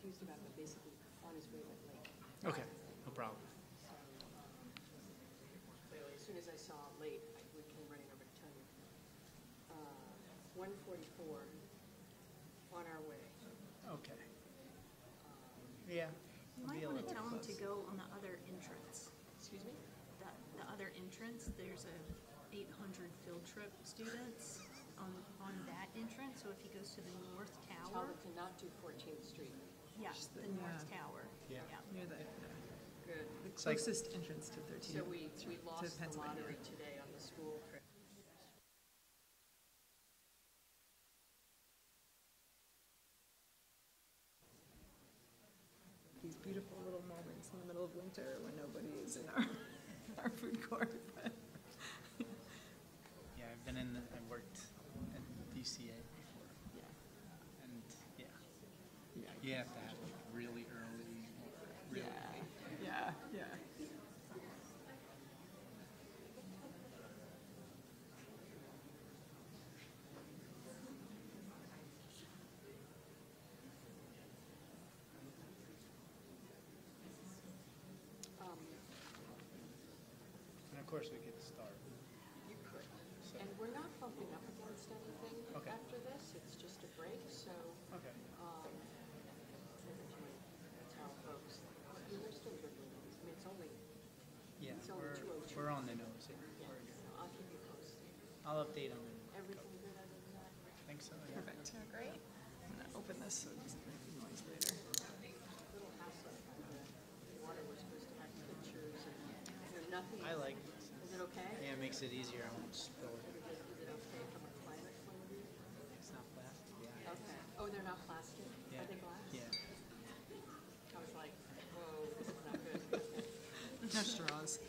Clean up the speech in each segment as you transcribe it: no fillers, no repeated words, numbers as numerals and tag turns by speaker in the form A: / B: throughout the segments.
A: confused about, but basically on his way went late.
B: Okay, no problem.
A: Clearly, as soon as I saw late, we came running over to tell you. 1:44 on our way.
B: Okay. Yeah.
C: You might want to tell them to go on the other entrance.
A: Excuse me?
C: The other entrance, there's a 800 field trip students on that entrance. So if he goes to the North
A: Tell
C: Tower,
A: them to not do 14th Street.
C: yeah, the North Tower.
B: Yeah.
D: Near the
A: Good.
D: closest entrance to 13th.
A: So we lost the
D: Pennsylvania.
A: lottery today on the school trip.
D: These beautiful little moments in the middle of winter when nobody is in our food court. But
B: Yeah, I've worked at DCA before.
D: yeah,
B: And yeah,
D: yeah,
B: you have to have like really early or really late.
D: yeah.
B: And of course we could start.
A: You could.
B: So,
A: And we're not bumping up against anything
B: Okay.
A: after this. It's just a break, so
B: okay.
A: tell folks. We're still good. I mean, it's only,
B: Yeah,
A: it's only 2:02.
B: we're on the nose here.
A: Yeah, I'll keep you posted.
B: I'll update them.
A: Everything good other than that?
B: I think so. Yeah.
D: Perfect. Great. I'm gonna open this so it doesn't make noise later.
A: Little hassle. Water, we're supposed to have pictures and nothing.
B: I like.
A: Is it okay?
B: Yeah, it makes it easier. I won't spill it.
A: Is it okay from a climate point of view?
B: It's not plastic. Yeah.
A: Okay. Oh, they're not plastic?
B: Yeah.
A: Are they glass?
B: Yeah.
A: I was like, whoa, this is not good.
D: No straws.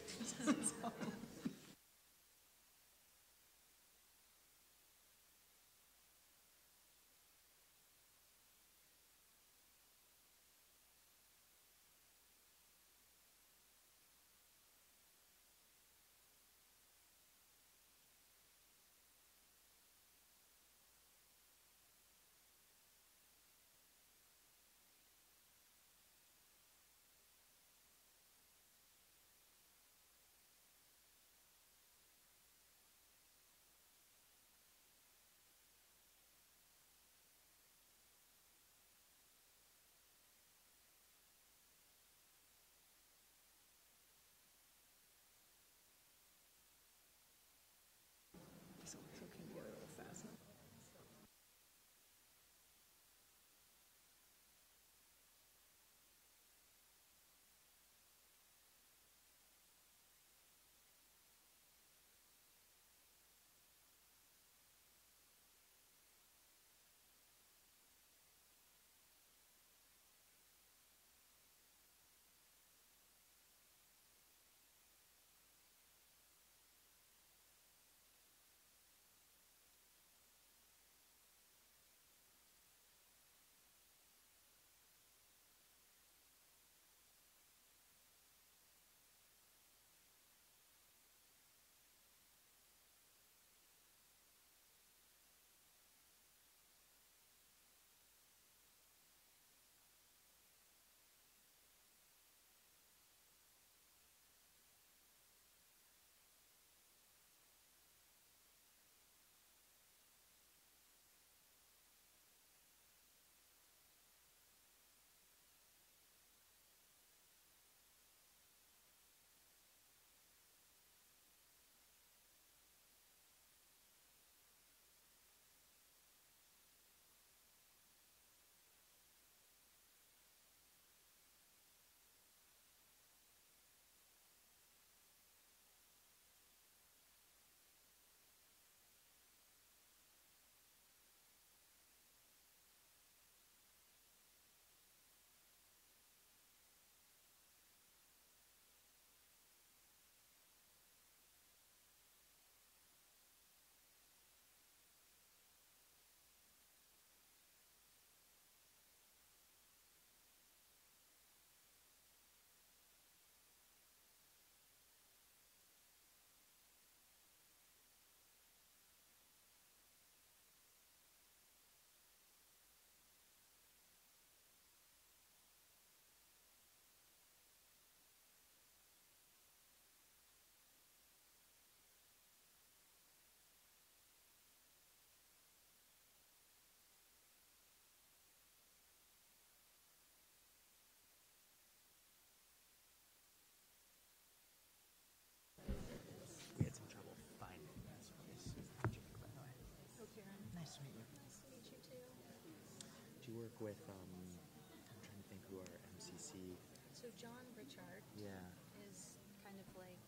E: work with, I'm trying to think who our MCC,
C: So John Richard
E: yeah,
C: is kind of like,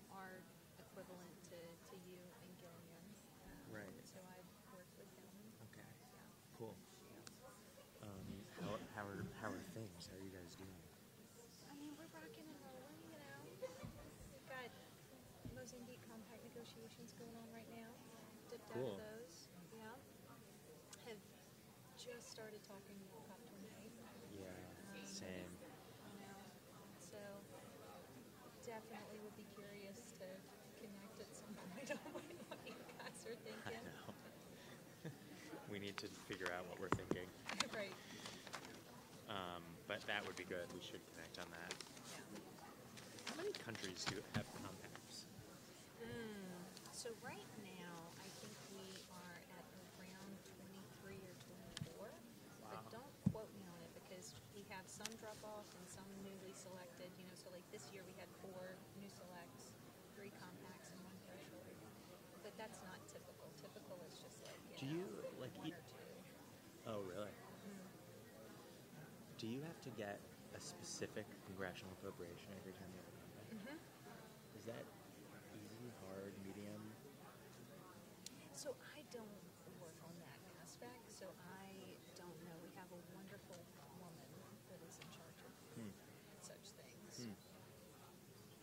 C: our equivalent to you and Gillian.
E: Right.
C: So I've worked with him.
E: okay,
C: Yeah.
E: cool. How are things? How are you guys doing?
C: I mean, we're rocking and rolling, We've got Mozambique compact negotiations going on right now. Dipped out
E: Cool.
C: of those. Yeah. Have just started talking about COP28.
E: Yeah, same.
C: So definitely would be curious to connect at some point on what you guys are
E: I
C: thinking.
E: know. We need to figure out what we're thinking.
C: Right.
E: But that would be good. We should connect on that.
C: Yeah.
E: How many countries do have compacts?
C: So right now, I think we are at around 23 or 24. But don't quote me on it because we have some drop off and some newly selected. So like this year we had 4 new selects, 3 compacts, and 1 threshold. But that's not typical. Typical is just like
E: Do you, like,
C: 1 or 2.
E: Oh, really? Do you have to get a specific congressional appropriation every time you have a compact? Is that easy, hard, medium?
C: So I don't work on that aspect, so I don't know. We have a wonderful woman that is in charge of such things.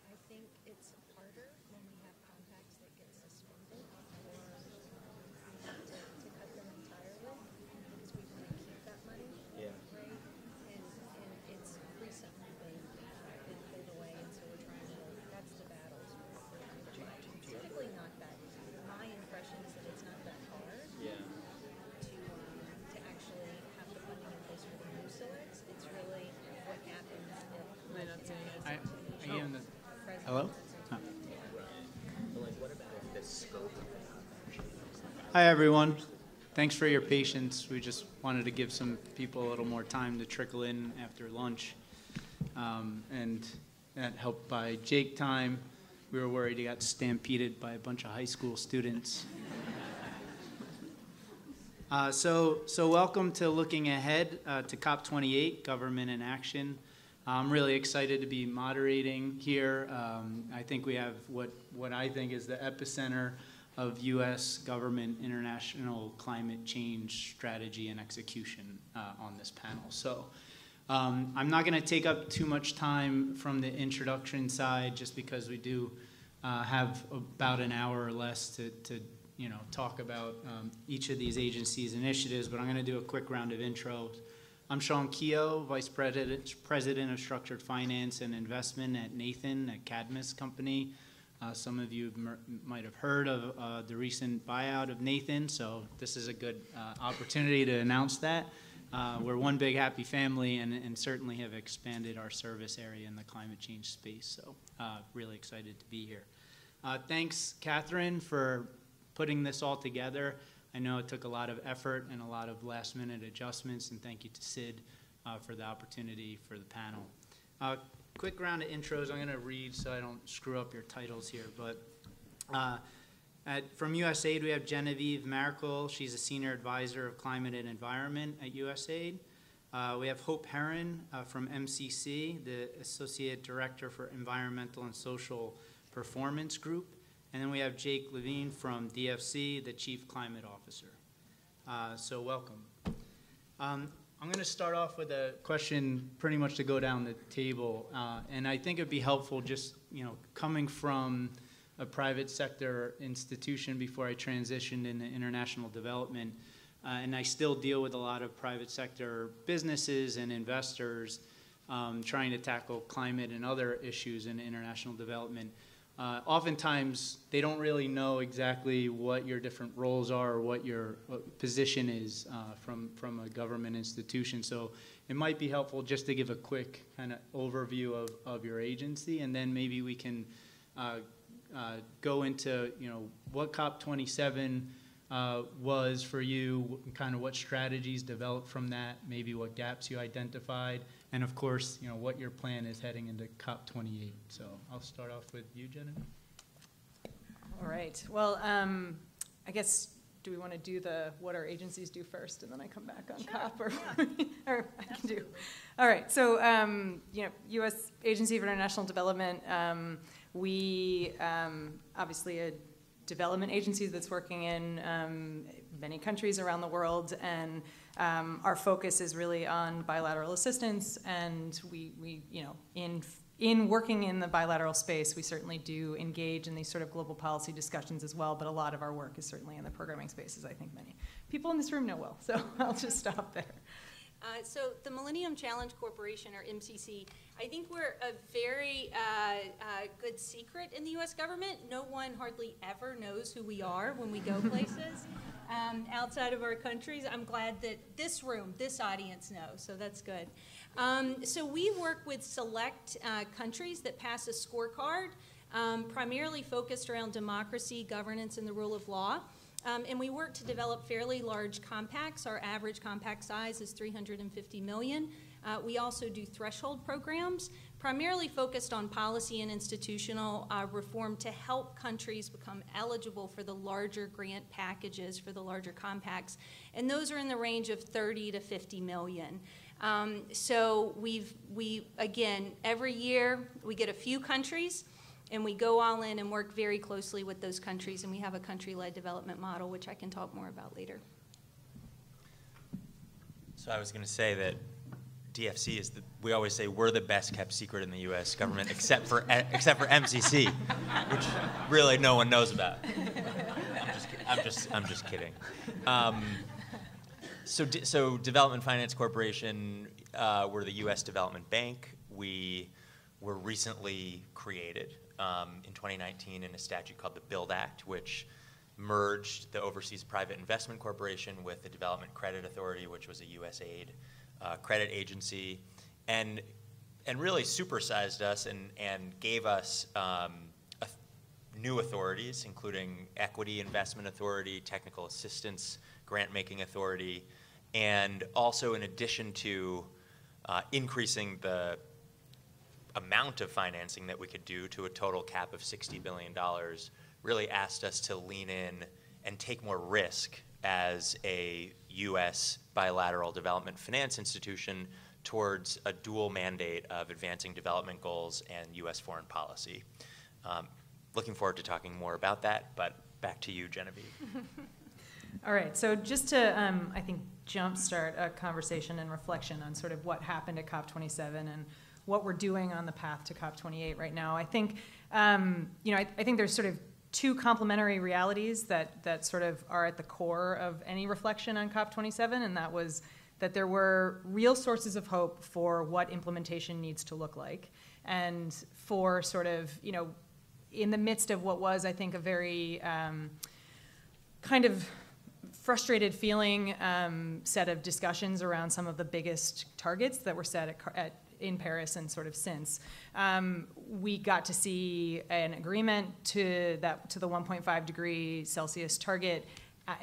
C: I think it's harder when we have compacts that get suspended or we have to cut them entirely because we want to keep that money,
E: Yeah.
C: right? And it's recently been pulled away, and so we're trying to, that's the battles we're trying to fight. It's typically not that, my impression is that it's not that hard
E: Yeah.
C: to actually have the funding in place for the new selects. It's really what happens if
D: They're not saying it.
B: I am the.
C: president
B: Hello?
E: But like, what about the scope of the compact?
B: Hi, everyone. Thanks for your patience. We just wanted to give some people a little more time to trickle in after lunch. And that helped by Jake time. We were worried he got stampeded by a bunch of high school students. So welcome to Looking Ahead to COP28, Government in Action. I'm really excited to be moderating here. I think we have what I think is the epicenter of U.S. government international climate change strategy and execution on this panel. So I'm not going to take up too much time from the introduction side just because we do have about an hour or less to talk about each of these agencies' initiatives, but I'm going to do a quick round of intros. I'm Sean Keogh, Vice President of Structured Finance and Investment at Nathan, at Cadmus Company. Some of you might have heard of the recent buyout of Nathan, so this is a good opportunity to announce that. We're one big happy family and certainly have expanded our service area in the climate change space, so really excited to be here. Thanks, Catherine, for putting this all together. I know it took a lot of effort and a lot of last-minute adjustments, and thank you to SID for the opportunity for the panel. Quick round of intros. I'm going to read so I don't screw up your titles here. But from USAID, we have Genevieve Merkel. She's a Senior Advisor of Climate and Environment at USAID. We have Hope Herron from MCC, the Associate Director for Environmental and Social Performance Group. And then we have Jake Levine from DFC, the Chief Climate Officer. So welcome. I'm going to start off with a question pretty much to go down the table. And I think it would be helpful just, coming from a private sector institution before I transitioned into international development. And I still deal with a lot of private sector businesses and investors trying to tackle climate and other issues in international development. Oftentimes, they don't really know exactly what your different roles are or what your position is from a government institution. So it might be helpful just to give a quick kind of overview of your agency, and then maybe we can go into what COP27 was for you, kind of what strategies developed from that, maybe what gaps you identified, and of course, what your plan is heading into COP28. So I'll start off with you, Jennifer.
D: All right. Well, I guess do we want to do the what our agencies do first, and then I come back on COP, or, or I can do. All right. So, you know, U.S. Agency for International Development. We obviously a development agency that's working in many countries around the world, and our focus is really on bilateral assistance. And we you know, in working in the bilateral space, we certainly do engage in these sort of global policy discussions as well, but a lot of our work is certainly in the programming space, as I think many people in this room know well. So I'll just stop there.
A: So the Millennium Challenge Corporation, or MCC, I think we're a very good secret in the U.S. government. No one hardly ever knows who we are when we go places outside of our countries. I'm glad that this room, this audience knows, so that's good. So we work with select countries that pass a scorecard, primarily focused around democracy, governance, and the rule of law. And we work to develop fairly large compacts. Our average compact size is 350 million. We also do threshold programs, primarily focused on policy and institutional reform to help countries become eligible for the larger grant packages, for the larger compacts. And those are in the range of 30 to 50 million. So we again, every year we get a few countries, and we go all in and work very closely with those countries, and we have a country-led development model, which I can talk more about later.
E: So I was going to say that DFC is we always say we're the best kept secret in the U.S. government, except for MCC, which really no one knows about. I'm just kidding. So Development Finance Corporation, we're the U.S. Development Bank. We were recently created in 2019 in a statute called the Build Act, which merged the Overseas Private Investment Corporation with the Development Credit Authority, which was a USAID credit agency, and really supersized us and gave us new authorities, including equity investment authority, technical assistance grant-making authority, and also, in addition to increasing the amount of financing that we could do to a total cap of $60 billion, really asked us to lean in and take more risk as a U.S. bilateral development finance institution towards a dual mandate of advancing development goals and U.S. foreign policy. Looking forward to talking more about that, but back to you, Genevieve.
D: All right, so just to, I think, jumpstart a conversation and reflection on sort of what happened at COP27 and what we're doing on the path to COP28 right now. I think, you know, I think there's sort of two complementary realities that sort of are at the core of any reflection on COP27, and that was that there were real sources of hope for what implementation needs to look like, and for sort of, you know, in the midst of what was, I think, a very kind of frustrated feeling set of discussions around some of the biggest targets that were set in Paris and sort of since. We got to see an agreement to the 1.5 degree Celsius target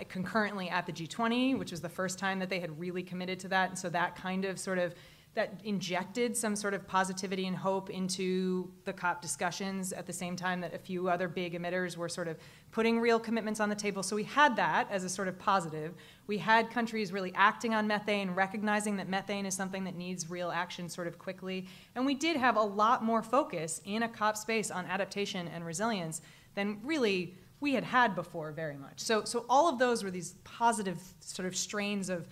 D: concurrently at the G20, which was the first time that they had really committed to that. And so that kind of sort of, that injected some sort of positivity and hope into the COP discussions at the same time that a few other big emitters were sort of putting real commitments on the table. So we had that as a sort of positive. We had countries really acting on methane, recognizing that methane is something that needs real action sort of quickly. And we did have a lot more focus in a COP space on adaptation and resilience than really we had before very much. So all of those were these positive sort of strains of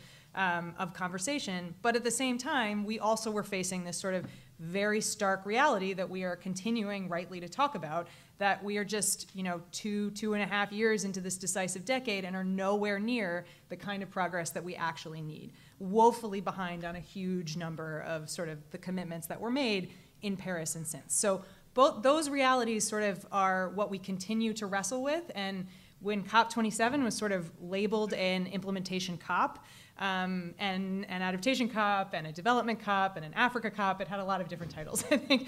D: conversation, but at the same time, we also were facing this sort of very stark reality that we are continuing rightly to talk about, that we are just, you know, 2.5 years into this decisive decade and are nowhere near the kind of progress that we actually need, woefully behind on a huge number of sort of the commitments that were made in Paris and since. So both those realities sort of are what we continue to wrestle with, and when COP27 was sort of labeled an implementation COP, and an adaptation COP, and a development COP, and an Africa COP. It had a lot of different titles. I think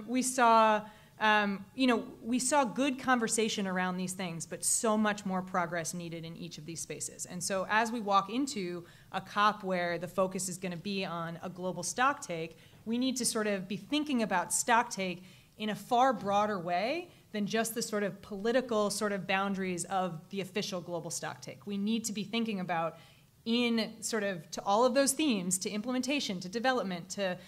D: we saw good conversation around these things, but so much more progress needed in each of these spaces. And so as we walk into a COP where the focus is going to be on a global stocktake, we need to sort of be thinking about stocktake in a far broader way than just the sort of political sort of boundaries of the official global stocktake. We need to be thinking about, in sort of to all of those themes, to implementation, to development, to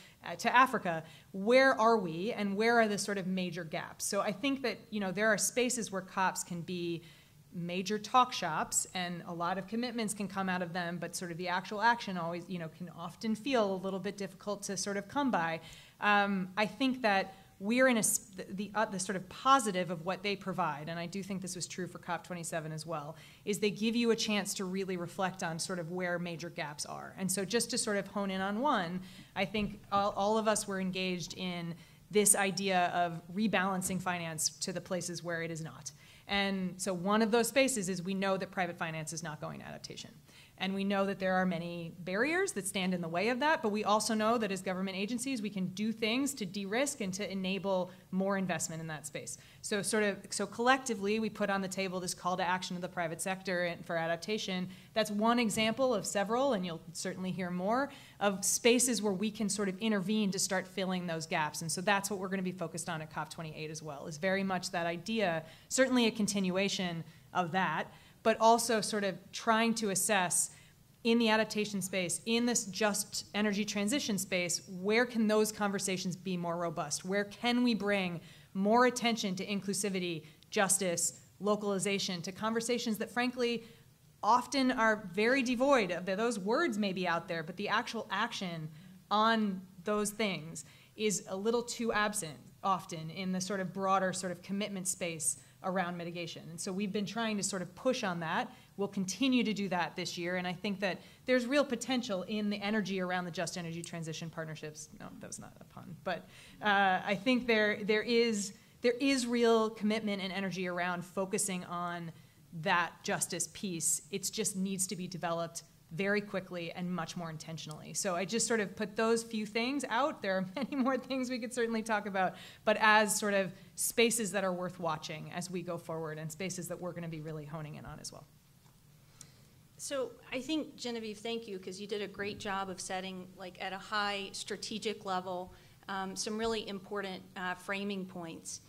D: Africa, where are we and where are the sort of major gaps? So I think that, you know, there are spaces where COPs can be major talk shops and a lot of commitments can come out of them, but sort of the actual action always, you know, can often feel a little bit difficult to sort of come by. I think that we're in the sort of positive of what they provide, and I do think this was true for COP27 as well, is they give you a chance to really reflect on sort of where major gaps are. And so just to sort of hone in on one, I think all of us were engaged in this idea of rebalancing finance to the places where it is not. And so one of those spaces is we know that private finance is not going to adaptation. And we know that there are many barriers that stand in the way of that, but we also know that as government agencies, we can do things to de-risk and to enable more investment in that space. So so collectively, we put on the table this call to action of the private sector and for adaptation. That's one example of several, and you'll certainly hear more, of spaces where we can sort of intervene to start filling those gaps. And so that's what we're going to be focused on at COP28 as well, is very much that idea, certainly a continuation of that, but also sort of trying to assess in the adaptation space, in this just energy transition space, where can those conversations be more robust? Where can we bring more attention to inclusivity, justice, localization, to conversations that frankly often are very devoid of those words may be out there, but the actual action on those things is a little too absent often in the sort of broader sort of commitment space around mitigation. And so we've been trying to sort of push on that. We'll continue to do that this year, and I think that there's real potential in the energy around the just energy transition partnerships. No, that was not a pun, but I think there is real commitment and energy around focusing on that justice piece. It just needs to be developed very quickly and much more intentionally. So I just sort of put those few things out. There are many more things we could certainly talk about, but as sort of spaces that are worth watching as we go forward and spaces that we're going to be really honing in on as well.
A: So I think, Genevieve, thank you, because you did a great job of setting, like at a high strategic level, some really important framing points.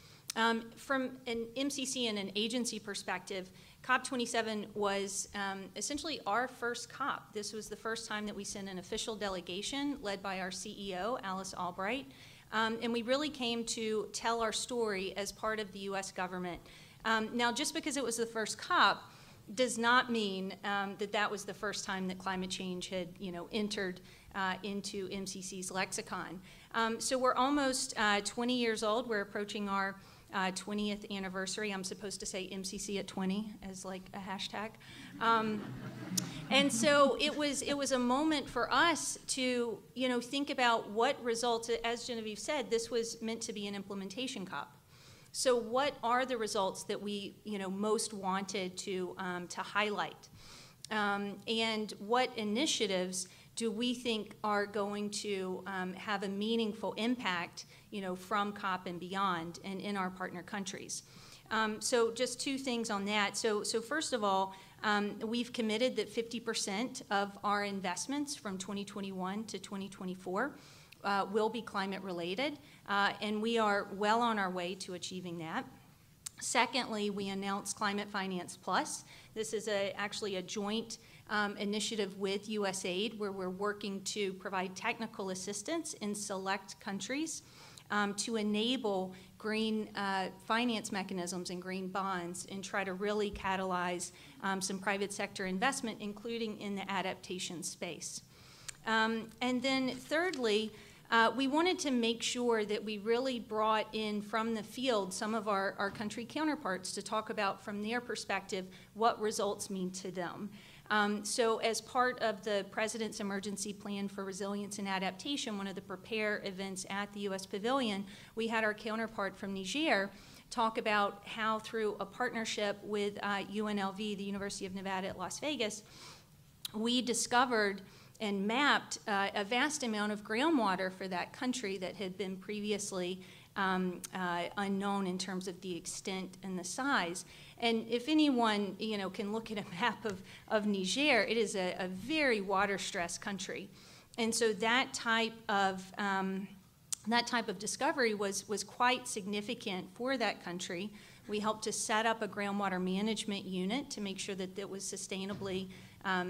A: From an MCC and an agency perspective, COP27 was essentially our first COP. This was the first time that we sent an official delegation led by our CEO, Alice Albright, and we really came to tell our story as part of the U.S. government. Now, just because it was the first COP does not mean that was the first time that climate change had, entered into MCC's lexicon. So we're almost 20 years old. We're approaching our 20th anniversary. I'm supposed to say MCC at 20 as like a hashtag. And so it was a moment for us to, think about what results. As Genevieve said, this was meant to be an implementation COP. So what are the results that we, most wanted to highlight? And what initiatives do we think are going to have a meaningful impact, from COP and beyond and in our partner countries? So just two things on that. So first of all, we've committed that 50% of our investments from 2021 to 2024 will be climate related, and we are well on our way to achieving that. Secondly, we announced Climate Finance Plus. This is actually a joint initiative with USAID where we're working to provide technical assistance in select countries to enable green finance mechanisms and green bonds and try to really catalyze some private sector investment, including in the adaptation space. And then thirdly, we wanted to make sure that we really brought in from the field some of our country counterparts to talk about from their perspective what results mean to them. So as part of the President's Emergency Plan for Resilience and Adaptation, one of the Prepare events at the U.S. Pavilion, we had our counterpart from Niger talk about how through a partnership with UNLV, the University of Nevada at Las Vegas, we discovered and mapped a vast amount of groundwater for that country that had been previously unknown in terms of the extent and the size. And if anyone, can look at a map of Niger, it is a very water-stressed country. And so that type of that type of discovery was quite significant for that country. We helped to set up a groundwater management unit to make sure that it was sustainably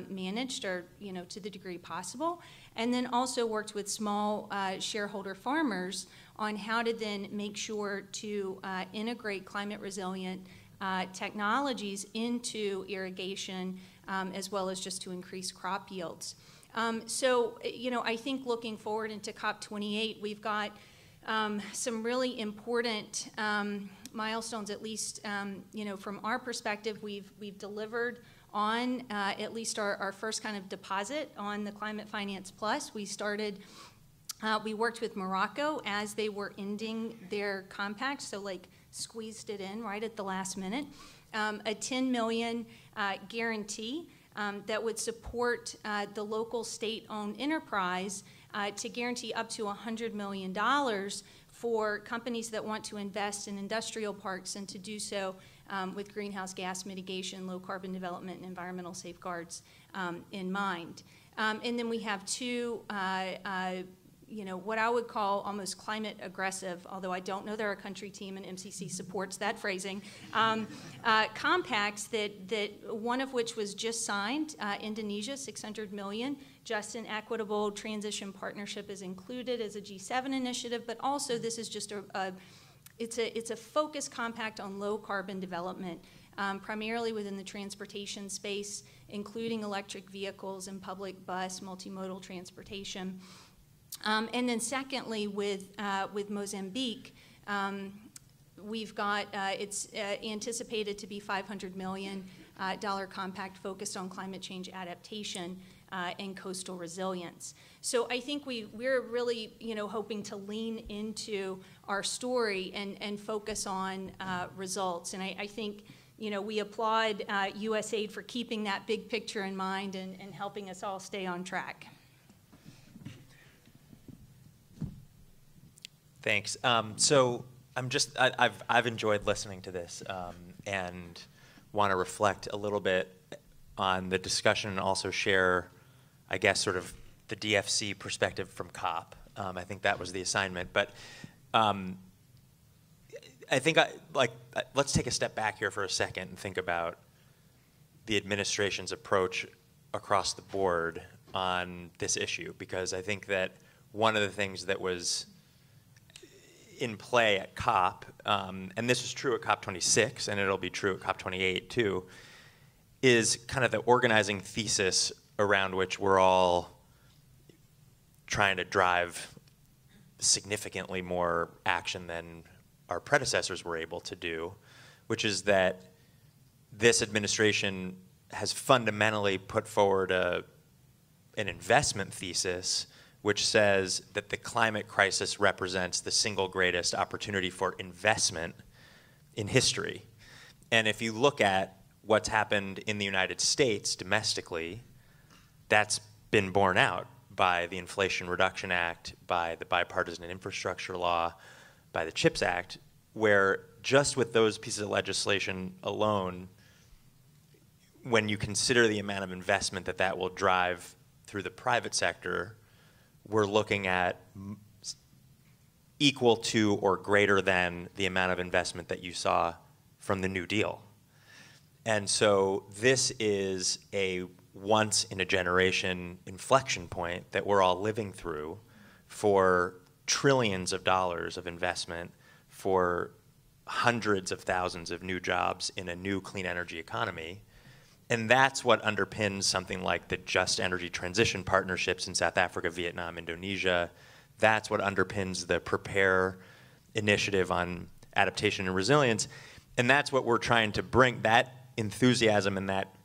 A: managed, or to the degree possible, and then also worked with small shareholder farmers on how to then make sure to integrate climate resilient technologies into irrigation, as well as just to increase crop yields. So, I think looking forward into COP28, we've got some really important milestones, at least, from our perspective. We've delivered on at least our first kind of deposit on the Climate Finance Plus. We worked with Morocco as they were ending their compact, so like squeezed it in right at the last minute. A 10 million guarantee that would support the local state-owned enterprise to guarantee up to $100 million for companies that want to invest in industrial parks, and to do so with greenhouse gas mitigation, low carbon development, and environmental safeguards in mind. And then we have two what I would call almost climate aggressive, although I don't know they're a country team and MCC supports that phrasing, compacts that one of which was just signed, Indonesia, $600 million, just and equitable transition partnership is included as a G7 initiative, but also this is just it's a focused compact on low carbon development, primarily within the transportation space, including electric vehicles and public bus, multimodal transportation. And then secondly, with Mozambique, we've got, it's anticipated to be $500 million compact focused on climate change adaptation and coastal resilience. So I think we're really, hoping to lean into our story and focus on results. And I think, we applaud USAID for keeping that big picture in mind and helping us all stay on track.
E: Thanks. So I've enjoyed listening to this and want to reflect a little bit on the discussion and also share, I guess, sort of the DFC perspective from COP. I think that was the assignment. But I think let's take a step back here for a second and think about the administration's approach across the board on this issue, because I think that one of the things that was in play at COP, and this was true at COP26, and it'll be true at COP28 too, is kind of the organizing thesis around which we're all trying to drive significantly more action than our predecessors were able to do, which is that this administration has fundamentally put forward an investment thesis which says that the climate crisis represents the single greatest opportunity for investment in history. And if you look at what's happened in the United States domestically, that's been borne out by the Inflation Reduction Act, by the Bipartisan Infrastructure Law, by the CHIPS Act, where just with those pieces of legislation alone, when you consider the amount of investment that will drive through the private sector, we're looking at equal to or greater than the amount of investment that you saw from the New Deal. And so this is a once-in-a-generation inflection point that we're all living through for trillions of dollars of investment, for hundreds of thousands of new jobs in a new clean energy economy. And that's what underpins something like the Just Energy Transition Partnerships in South Africa, Vietnam, Indonesia. That's what underpins the Prepare initiative on adaptation and resilience. And that's what we're trying to bring, that enthusiasm and that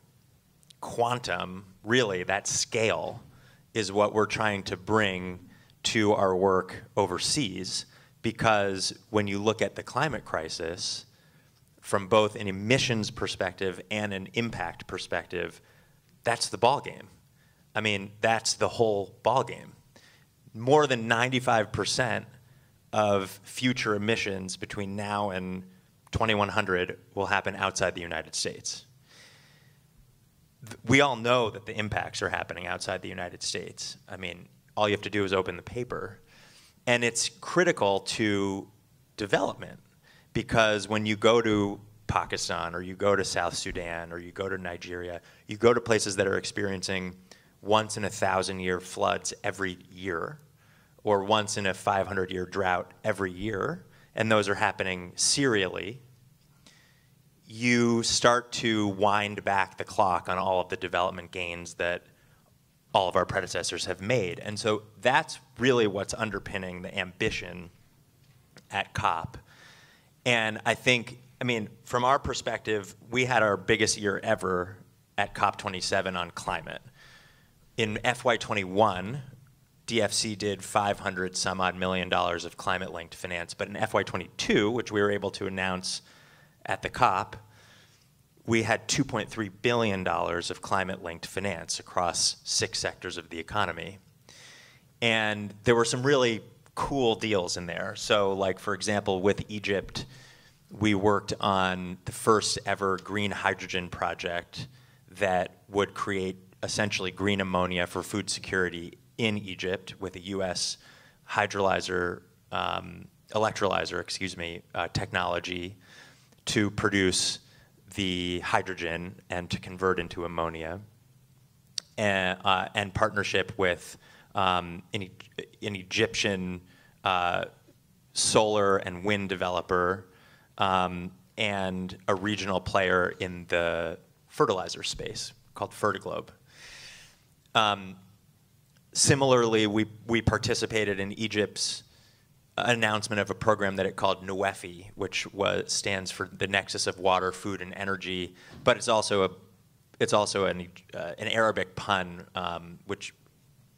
E: quantum, really, that scale, is what we're trying to bring to our work overseas. Because when you look at the climate crisis, from both an emissions perspective and an impact perspective, that's the ballgame. I mean, that's the whole ballgame. More than 95% of future emissions between now and 2100 will happen outside the United States. We all know that the impacts are happening outside the United States. I mean, all you have to do is open the paper. And it's critical to development, because when you go to Pakistan, or you go to South Sudan, or you go to Nigeria, you go to places that are experiencing once in a 1,000-year floods every year, or once in a 500-year drought every year, and those are happening serially, you start to wind back the clock on all of the development gains that all of our predecessors have made. And so that's really what's underpinning the ambition at COP. And I think, I mean, from our perspective, we had our biggest year ever at COP27 on climate. In FY21, DFC did $500 some odd million of climate-linked finance, but in FY22, which we were able to announce at the COP, we had $2.3 billion of climate-linked finance across 6 sectors of the economy. And there were some really cool deals in there. So, like, for example, with Egypt, we worked on the first ever green hydrogen project that would create essentially green ammonia for food security in Egypt with a U.S. electrolyzer technology to produce the hydrogen and to convert into ammonia, and partnership with an Egyptian solar and wind developer, and a regional player in the fertilizer space called Fertiglobe. Similarly, we participated in Egypt's announcement of a program that it called NUEFI, which stands for the nexus of water, food, and energy. But it's also an Arabic pun, which,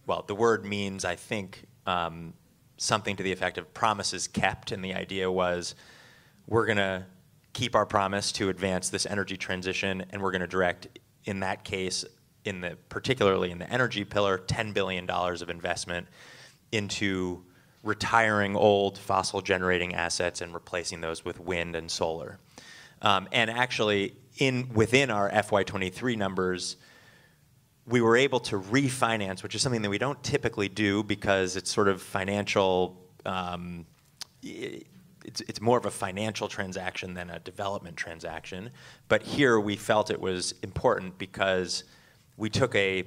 E: well, the word means, I think, something to the effect of promises kept. And the idea was, we're going to keep our promise to advance this energy transition, and we're going to direct, in that case, particularly in the energy pillar, $10 billion of investment into retiring old fossil generating assets and replacing those with wind and solar. And actually, within our FY23 numbers, we were able to refinance, which is something that we don't typically do because it's sort of financial, it's more of a financial transaction than a development transaction. But here we felt it was important because we took a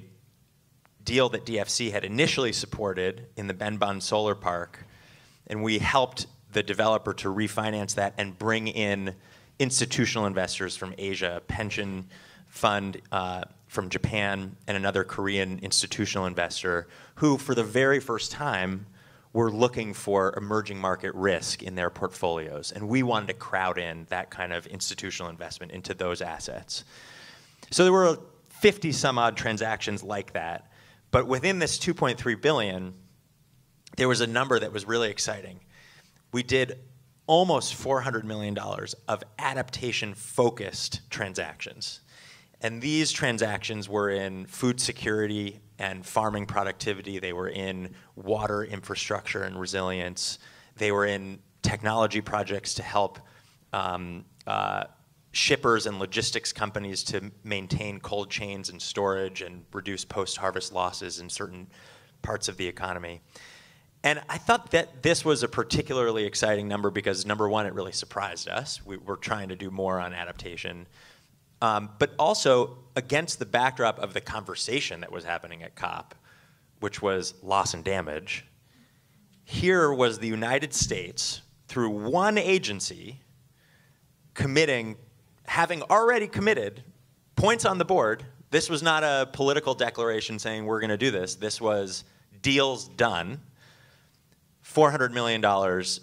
E: deal that DFC had initially supported in the Benban Solar Park, and we helped the developer to refinance that and bring in institutional investors from Asia, a pension fund from Japan, and another Korean institutional investor who, for the very first time, were looking for emerging market risk in their portfolios. And we wanted to crowd in that kind of institutional investment into those assets. So there were 50 some odd transactions like that. But within this $2.3 billion, there was a number that was really exciting. We did almost $400 million of adaptation-focused transactions. And these transactions were in food security and farming productivity. They were in water infrastructure and resilience. They were in technology projects to help shippers and logistics companies to maintain cold chains and storage and reduce post-harvest losses in certain parts of the economy. And I thought that this was a particularly exciting number because, number one, it really surprised us. We were trying to do more on adaptation. But also against the backdrop of the conversation that was happening at COP, which was loss and damage, here was the United States, through one agency, having already committed, points on the board. This was not a political declaration saying we're going to do this. This was deals done. $400 million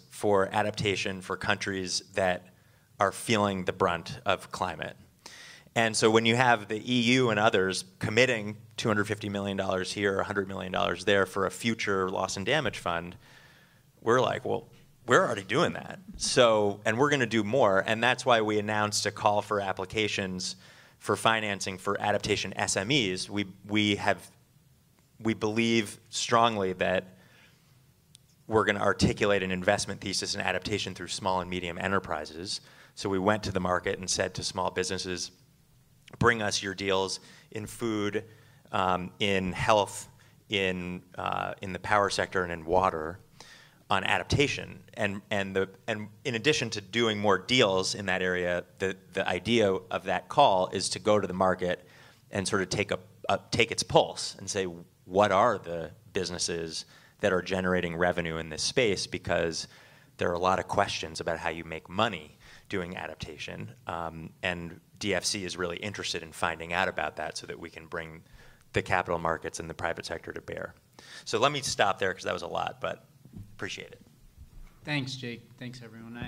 E: for adaptation for countries that are feeling the brunt of climate. And so when you have the EU and others committing $250 million here, $100 million there for a future loss and damage fund, we're like, well, we're already doing that. So, and we're going to do more. And that's why we announced a call for applications for financing for adaptation SMEs. We believe strongly that we're going to articulate an investment thesis in adaptation through small and medium enterprises. So we went to the market and said to small businesses, bring us your deals in food, in health, in the power sector, and in water. adaptation, and in addition to doing more deals in that area, the idea of that call is to go to the market and sort of take its pulse and say, what are the businesses that are generating revenue in this space? Because there are a lot of questions about how you make money doing adaptation, and DFC is really interested in finding out about that so that we can bring the capital markets and the private sector to bear. So let me stop there because that was a lot, but appreciate it.
B: Thanks, Jake. Thanks, everyone.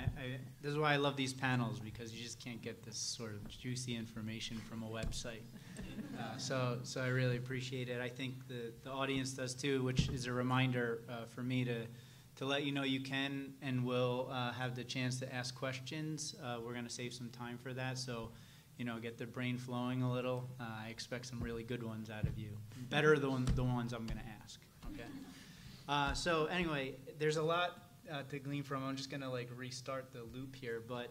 B: This is why I love these panels, because you just can't get this sort of juicy information from a website. So I really appreciate it. I think the audience does too, which is a reminder for me to let you know you can and will have the chance to ask questions. We're going to save some time for that, so get the brain flowing a little. I expect some really good ones out of you, better than the ones I'm going to ask. Okay. So anyway, there's a lot to glean from. I'm just going to restart the loop here, but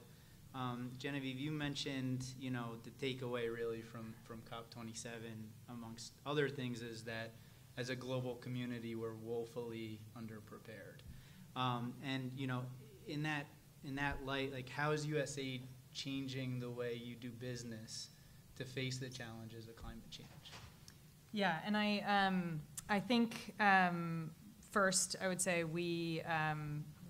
B: Genevieve, you mentioned the takeaway really from COP27, amongst other things, is that as a global community we're woefully underprepared. And in that light, how is USAID changing the way you do business to face the challenges of climate change?
D: Yeah, and I think first I would say we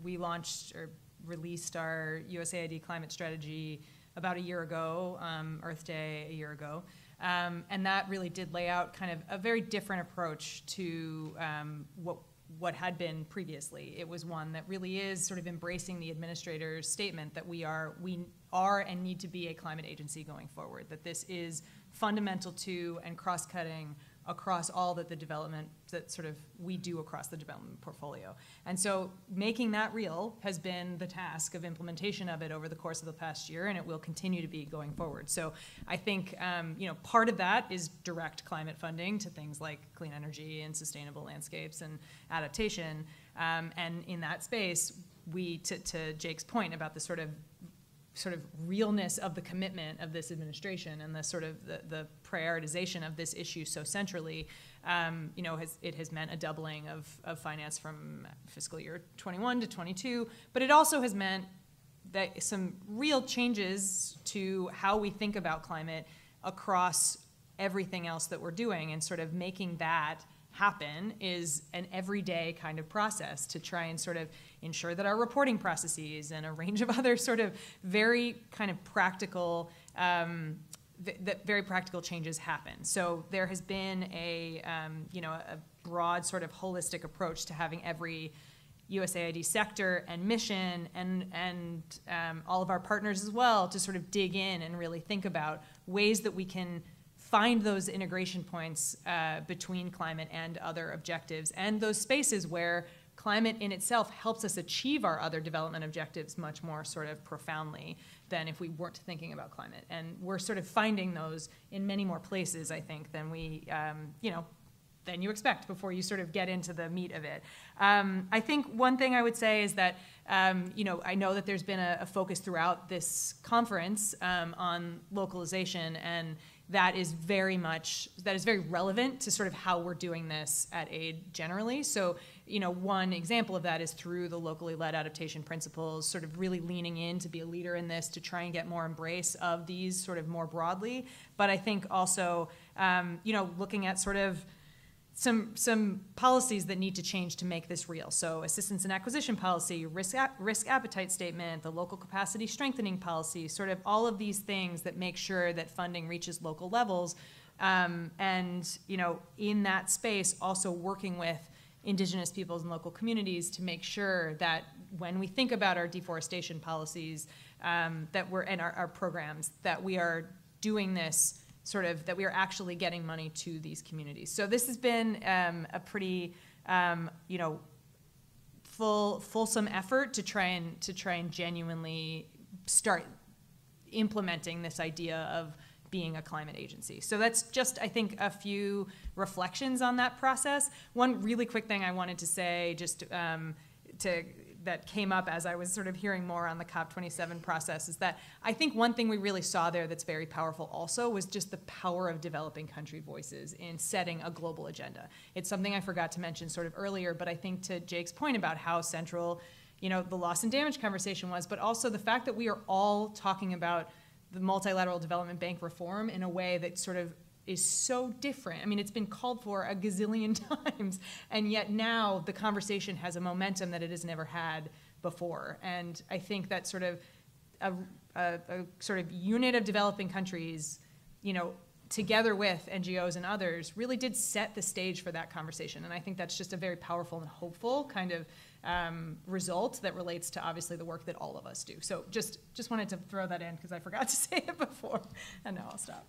D: launched or released our USAID climate strategy about a year ago, Earth Day a year ago, and that really did lay out kind of a very different approach to what had been previously. It was one that really is sort of embracing the administrator's statement that we are and need to be a climate agency going forward, that this is fundamental to and cross-cutting across all that we do across the development portfolio. And so making that real has been the task of implementation of it over the course of the past year, and it will continue to be going forward. So I think part of that is direct climate funding to things like clean energy and sustainable landscapes and adaptation. And in that space, to Jake's point about the sort of realness of the commitment of this administration and the sort of the prioritization of this issue so centrally, it has meant a doubling of finance from fiscal year 21 to 22, but it also has meant that some real changes to how we think about climate across everything else that we're doing, and sort of making that happen is an everyday kind of process to try and sort of ensure that our reporting processes and a range of other sort of very kind of practical, that very practical changes happen. So there has been a broad sort of holistic approach to having every USAID sector and mission and all of our partners as well to sort of dig in and really think about ways that we can find those integration points between climate and other objectives, and those spaces where climate in itself helps us achieve our other development objectives much more sort of profoundly than if we weren't thinking about climate. And we're sort of finding those in many more places, I think, than we, than you expect before you sort of get into the meat of it. I think one thing I would say is that, I know that there's been a focus throughout this conference on localization, and that is very relevant to sort of how we're doing this at AID generally. So, one example of that is through the locally led adaptation principles, sort of really leaning in to be a leader in this, to try and get more embrace of these sort of more broadly. But I think also, looking at sort of some policies that need to change to make this real. So assistance and acquisition policy, risk appetite statement, the local capacity strengthening policy, sort of all of these things that make sure that funding reaches local levels. And, in that space, also working with indigenous peoples and local communities to make sure that when we think about our deforestation policies, that we're in our programs, that we are doing this that we are actually getting money to these communities. So this has been a pretty, fulsome effort to try and genuinely start implementing this idea of being a climate agency. So that's just, I think, a few reflections on that process. One really quick thing I wanted to say, just that came up as I was sort of hearing more on the COP27 process is that I think one thing we really saw there that's very powerful also was just the power of developing country voices in setting a global agenda. It's something I forgot to mention sort of earlier, but I think to Jake's point about how central, you know, the loss and damage conversation was, but also the fact that we are all talking about the multilateral development bank reform in a way that sort of is so different. I mean, it's been called for a gazillion times, and yet now the conversation has a momentum that it has never had before. And I think that sort of a sort of unit of developing countries, you know, together with NGOs and others, really did set the stage for that conversation. And I think that's just a very powerful and hopeful kind of result that relates to obviously the work that all of us do. So just wanted to throw that in because I forgot to say it before, and now I'll stop.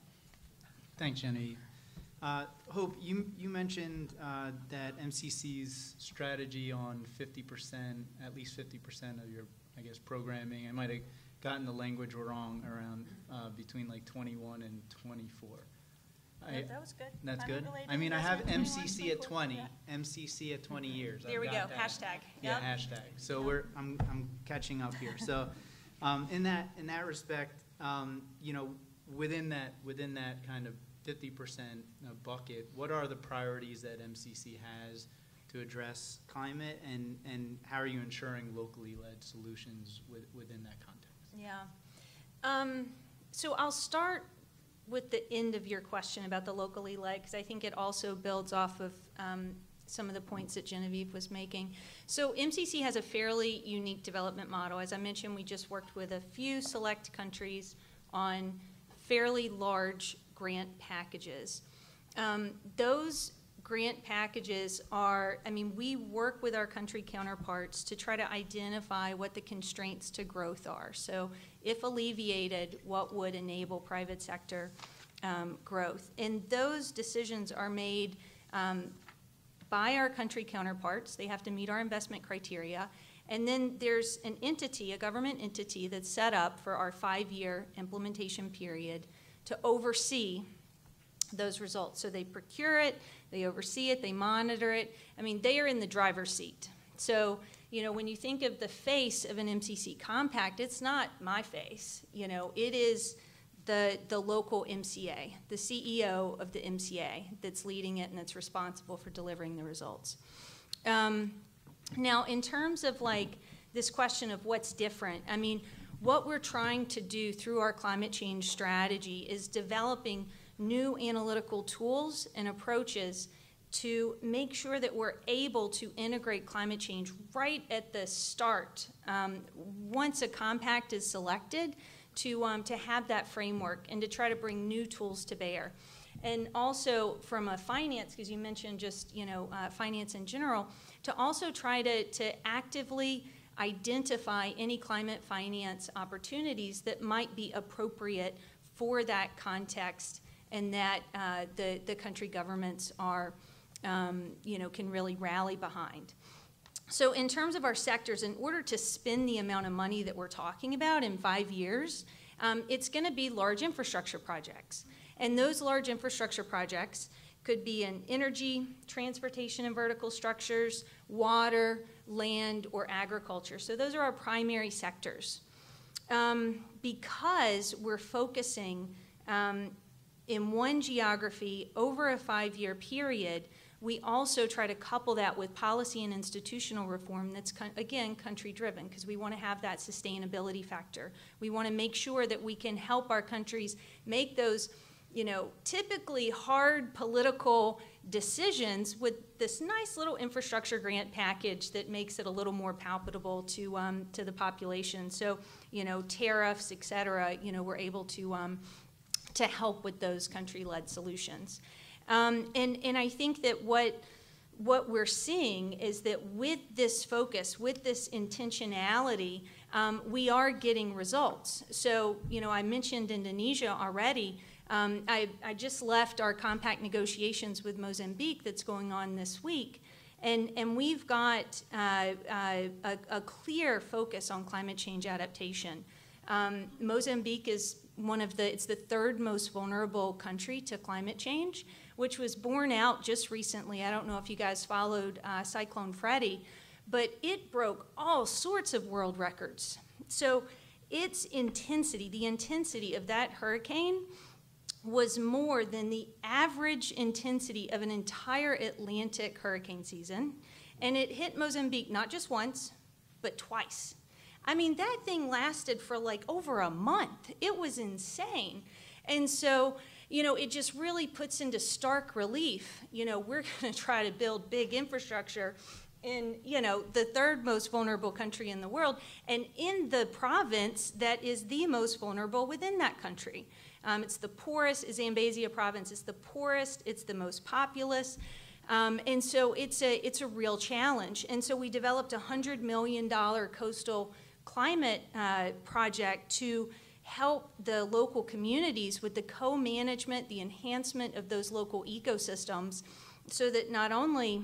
B: Thanks, Genevieve. Hope, you mentioned that MCC's strategy on 50%, at least 50% of your, I guess, programming. I might have gotten the language wrong around between like 21 and 24.
A: That was good.
B: That's
A: Climate
B: good.
A: related
B: I mean, I have
A: 21,
B: MCC at 20.
A: yeah.
B: MCC at 20 years.
A: There
B: I've
A: we go.
B: got that.
A: Hashtag.
B: Yeah,
A: Yep.
B: hashtag. So I'm catching up here. So in that respect, you know, within that kind of 50% bucket, what are the priorities that MCC has to address climate, and how are you ensuring locally led solutions within that context?
A: Yeah. So I'll start with the end of your question about the locally led, because I think it also builds off of some of the points that Genevieve was making. So MCC has a fairly unique development model. As I mentioned, we just worked with a few select countries on fairly large grant packages. Those grant packages are, I mean, we work with our country counterparts to try to identify what the constraints to growth are. So if alleviated, what would enable private sector growth? And those decisions are made by our country counterparts. They have to meet our investment criteria. And then there's an entity, a government entity, that's set up for our 5-year implementation period to oversee those results. So they procure it, they oversee it, they monitor it. I mean, they are in the driver's seat. So, you know, when you think of the face of an MCC compact, it's not my face. You know, it is the local MCA, the CEO of the MCA that's leading it and that's responsible for delivering the results. Now, in terms of like this question of what's different, I mean, what we're trying to do through our climate change strategy is developing new analytical tools and approaches to make sure that we're able to integrate climate change right at the start. Once a compact is selected, to have that framework and to try to bring new tools to bear. And also from a finance, because you mentioned just, you know, finance in general, to also try to actively identify any climate finance opportunities that might be appropriate for that context and that the country governments are, you know, can really rally behind. So in terms of our sectors, in order to spend the amount of money that we're talking about in 5 years, it's going to be large infrastructure projects. And those large infrastructure projects could be in energy, transportation and vertical structures, water, land, or agriculture. So those are our primary sectors. Because we're focusing in one geography over a 5-year period, we also try to couple that with policy and institutional reform that's, again, country-driven, because we want to have that sustainability factor. We want to make sure that we can help our countries make those, you know, typically hard political decisions with this nice little infrastructure grant package that makes it a little more palpable to the population. So, you know, tariffs, et cetera, you know, we're able to help with those country-led solutions. And I think that what we're seeing is that with this focus, with this intentionality, we are getting results. So, you know, I mentioned Indonesia already. I just left our compact negotiations with Mozambique that's going on this week. And we've got a clear focus on climate change adaptation. Mozambique is it's the third most vulnerable country to climate change, which was borne out just recently. I don't know if you guys followed Cyclone Freddy, but it broke all sorts of world records. So its intensity, the intensity of that hurricane, was more than the average intensity of an entire Atlantic hurricane season. And it hit Mozambique not just once, but twice. I mean, that thing lasted for like over a month. It was insane. And so, you know, it just really puts into stark relief, you know, we're going to try to build big infrastructure in, you know, the third most vulnerable country in the world, and in the province that is the most vulnerable within that country. It's the poorest, Zambezia province. It's the poorest, it's the most populous. And so it's a real challenge. And so we developed a $100 million coastal climate project to help the local communities with the co-management, the enhancement of those local ecosystems, so that not only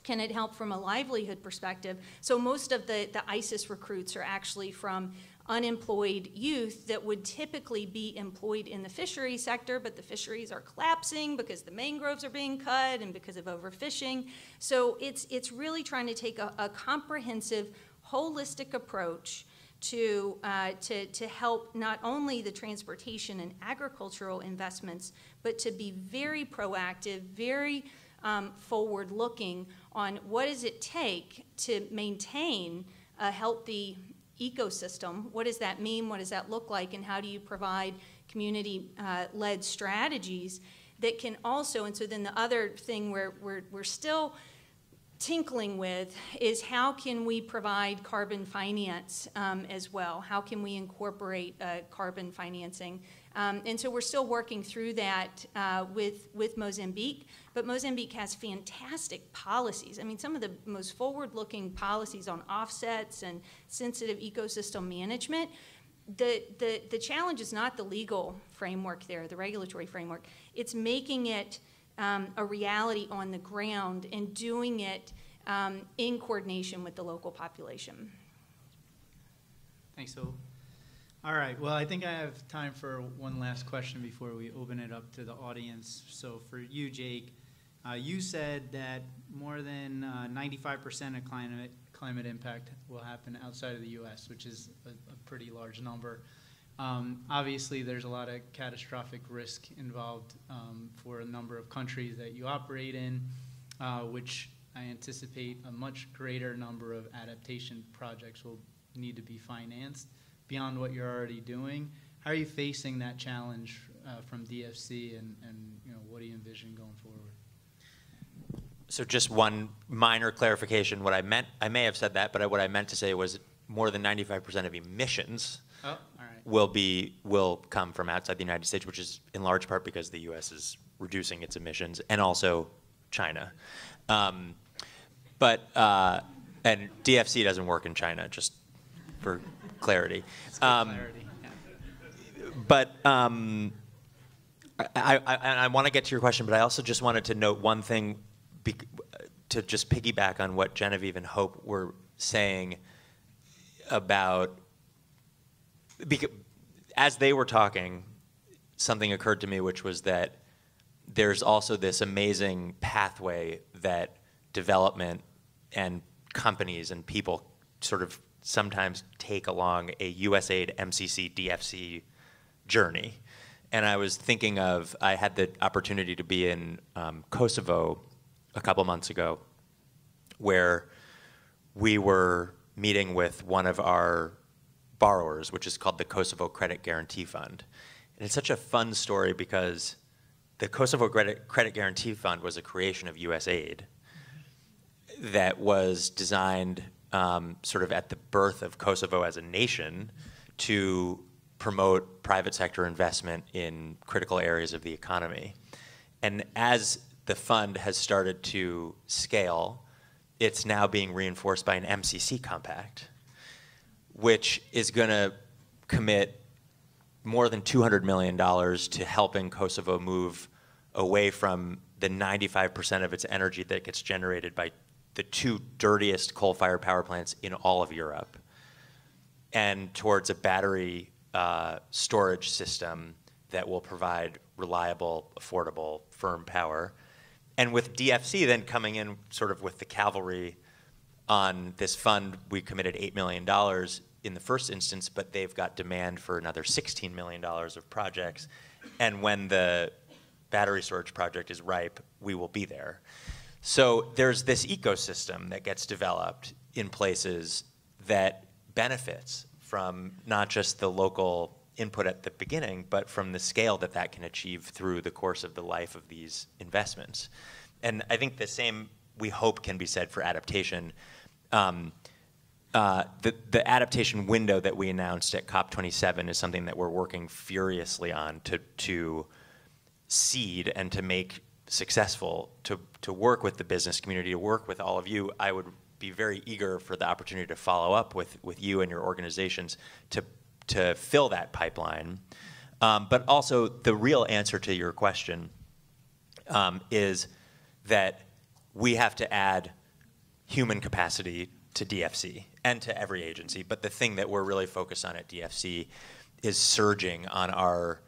A: can it help from a livelihood perspective, so most of the ISIS recruits are actually from unemployed youth that would typically be employed in the fishery sector, but the fisheries are collapsing because the mangroves are being cut and because of overfishing. So it's really trying to take a comprehensive, holistic approach to help not only the transportation and agricultural investments, but to be very proactive, very forward-looking on what does it take to maintain a healthy ecosystem. What does that mean? What does that look like? And how do you provide community-led strategies that can also, and so then the other thing we're still tinkling with is how can we provide carbon finance as well? How can we incorporate carbon financing? And so we're still working through that with Mozambique, but Mozambique has fantastic policies. I mean, some of the most forward-looking policies on offsets and sensitive ecosystem management. The challenge is not the legal framework there, the regulatory framework. It's making it a reality on the ground and doing it in coordination with the local population.
B: Thanks, Phil. All right, well, I think I have time for one last question before we open it up to the audience. So for you, Jake, you said that more than 95% of climate impact will happen outside of the U.S., which is a pretty large number. Obviously, there's a lot of catastrophic risk involved for a number of countries that you operate in, which I anticipate a much greater number of adaptation projects will need to be financed beyond what you're already doing. How are you facing that challenge from DFC, and you know, what do you envision going forward?
E: So just one minor clarification. What I meant, I may have said that, but what I meant to say was more than 95% of emissions will come from outside the United States, which is in large part because the U.S. is reducing its emissions, and also China. And DFC doesn't work in China, just for clarity. But I want to get to your question, but I also just wanted to note one thing to just piggyback on what Genevieve and Hope were saying about, because as they were talking, something occurred to me, which was that there's also this amazing pathway that development and companies and people sort of sometimes take along a USAID, MCC, DFC journey. And I was thinking of, I had the opportunity to be in Kosovo a couple months ago, where we were meeting with one of our borrowers, which is called the Kosovo Credit Guarantee Fund. And it's such a fun story because the Kosovo Credit Guarantee Fund was a creation of USAID that was designed sort of at the birth of Kosovo as a nation to promote private sector investment in critical areas of the economy. And as the fund has started to scale, it's now being reinforced by an MCC compact, which is going to commit more than $200 million to helping Kosovo move away from the 95% of its energy that gets generated by the two dirtiest coal-fired power plants in all of Europe, and towards a battery storage system that will provide reliable, affordable, firm power. And with DFC then coming in sort of with the cavalry on this fund, we committed $8 million in the first instance, but they've got demand for another $16 million of projects. And when the battery storage project is ripe, we will be there. So there's this ecosystem that gets developed in places that benefits from not just the local input at the beginning, but from the scale that that can achieve through the course of the life of these investments. And I think the same, we hope, can be said for adaptation. The adaptation window that we announced at COP27 is something that we're working furiously on to seed and to make successful, to work with the business community, to work with all of you. I would be very eager for the opportunity to follow up with you and your organizations to fill that pipeline. But also, the real answer to your question is that we have to add human capacity to DFC and to every agency. But the thing that we're really focused on at DFC is surging on our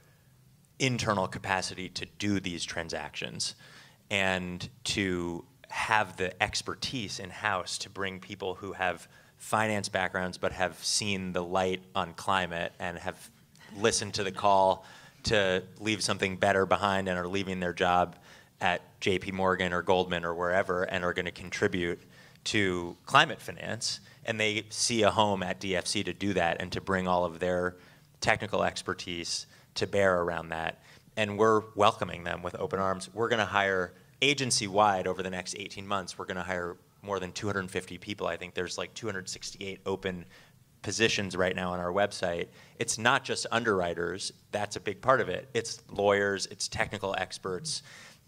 E: internal capacity to do these transactions and to have the expertise in-house to bring people who have finance backgrounds but have seen the light on climate and have listened to the call to leave something better behind and are leaving their job at JP Morgan or Goldman or wherever and are going to contribute to climate finance. And they see a home at DFC to do that and to bring all of their technical expertise to bear around that. And we're welcoming them with open arms. We're going to hire agency-wide over the next 18 months. We're going to hire more than 250 people. I think there's like 268 open positions right now on our website. It's not just underwriters. That's a big part of it. It's lawyers, it's technical experts,